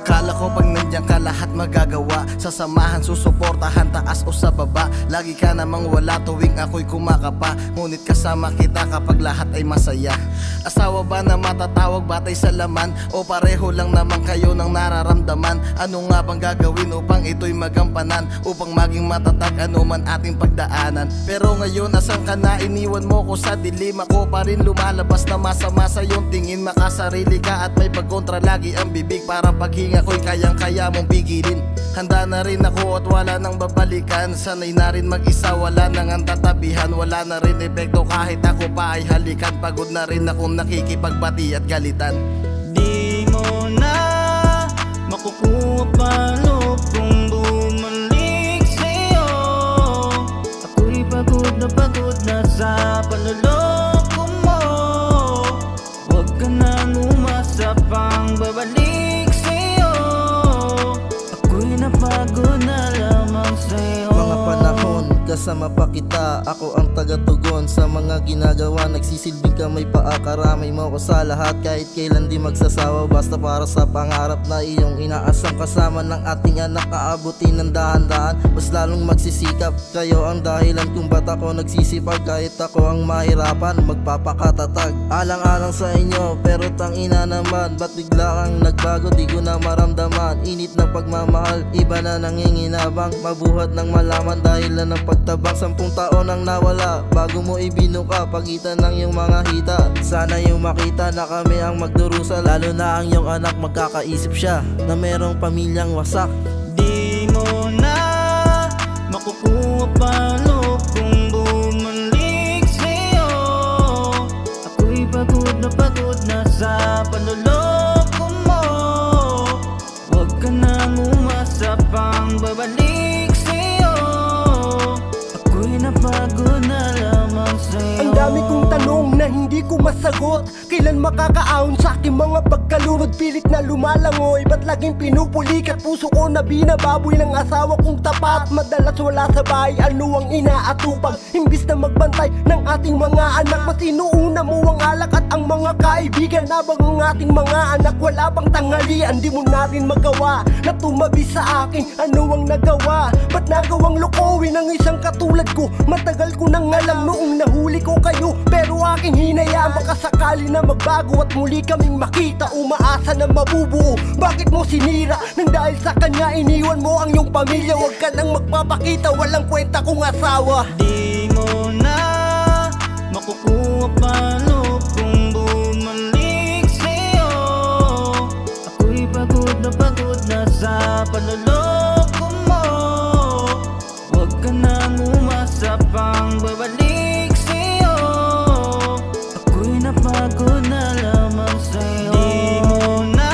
Akala ko pag nandiyan ka lahat magagawa. Sasamahan, susuportahan, taas o sa baba. Lagi ka namang wala tuwing ako'y kumakapa. Ngunit kasama kita kapag lahat ay masaya. Asawa ba na matatawag batay sa laman? O pareho lang naman kayo ng nararamdaman? Ano nga bang gagawin upang ito'y magampanan? Upang maging matatag anuman ating pagdaanan. Pero ngayon asan ka na? Iniwan mo ko sa dilim. Ako pa rin lumalabas na masama sa iyong tingin. Makasarili ka at may pagkontra lagi ang bibig. Para paghinga ko'y kayang-kaya mong pigilin. Handa na rin ako at wala nang babalikan. Sanay na rin mag-isa, wala nang ang tatabihan. Wala na rin epekto kahit ako pa ay halikan. Pagod na rin akong nakikipagbati at galitan. Di mo na makukuha pa loob kung bumalik sa'yo. Ako'y pagod na sa panloloko mo. Huwag ka nang umasa pang babalik sa'yo. Ako'y napagod na lamang sa'yo. Mga panahon, kasama pa kita. Ako ang taga-tugon sa mga ginagawa. Nagsisilbing kamay paakaramay mo ko sa lahat. Kahit kailan di magsasawa, basta para sa pangarap na iyong inaasang. Kasama ng ating anak, aabutin ng dahan-dahan. Mas lalong magsisikap, kayo ang dahilan kung ba't ako nagsisipag. Kahit ako ang mahirapan, magpapakatatag. Alang-alang sa inyo, pero tangina naman. Ba't bigla kang nagbago, di ko na maramdaman. Init ng pagmamahal, iba na nanginginabang. Mabuhat ng malaman dahil na ng pagtabang. 10 taon ang nawala bago mo ibinuka, pagitan ng iyong mga hita. Sana yung makita na kami ang magdurusa. Lalo na ang iyong anak, magkakaisip siya na merong pamilyang wasak. Di mo na makukuha pa loob kung bumalik sa'yo. Ako'y pagod na sa panloloko mo. Huwag ka nang umasa pang babalik sa'yo. Ako'y napagod na lamang sa'yo. Ang dami kong tanong na hindi ko masagot. Kailan makakaahon sa aking mga pagkalunod? Pilit na lumalangoy, ba't laging pinupulik? At puso ko na binababoy ng asawa kong tapat. Madalas wala sa bahay, ano ang inaatupag? Imbis na magbantay ng ating mga anak, mas inuuna mo ang alak at ang mga kaibigan. Habang ang ating mga anak wala pang tanghalian, di mo na rin magawa na tumabi sa akin. Ano ang nagawa? Ba't nagawang lokohin ang isang katulad ko? Matagal ko nang alam noong nahuli ko kayo, pero aking hinayaan. Baka sakali na magbago at muli kaming makita. Umaasa na mabubuo, bakit mo sinira? Nang dahil sa kanya iniwan mo ang iyong pamilya. Huwag ka nang magpapakita, walang kwenta kong asawa. Di mo na makukuha pa loob kung bumalik sa'yo. Ako'y pagod na sa panloloko mo. Huwag ka nang umasa pang babalik sa'yo. Ako'y napagod na lamang sa'yo. Di mo na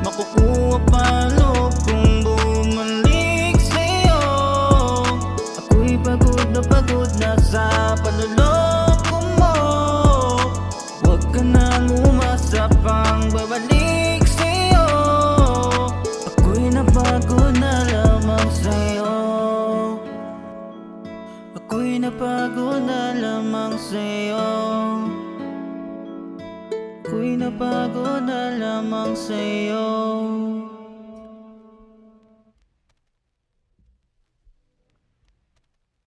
makukuha pa loob kung bumalik sa'yo. Ako'y pagod na sa panloloko mo. Huwag ka nang umasa pang babalik sa'yo. Ako'y napagod na lamang sa'yo. Ako'y napagod na lamang sa'yo. Ako'y napagod na lamang sa'yo.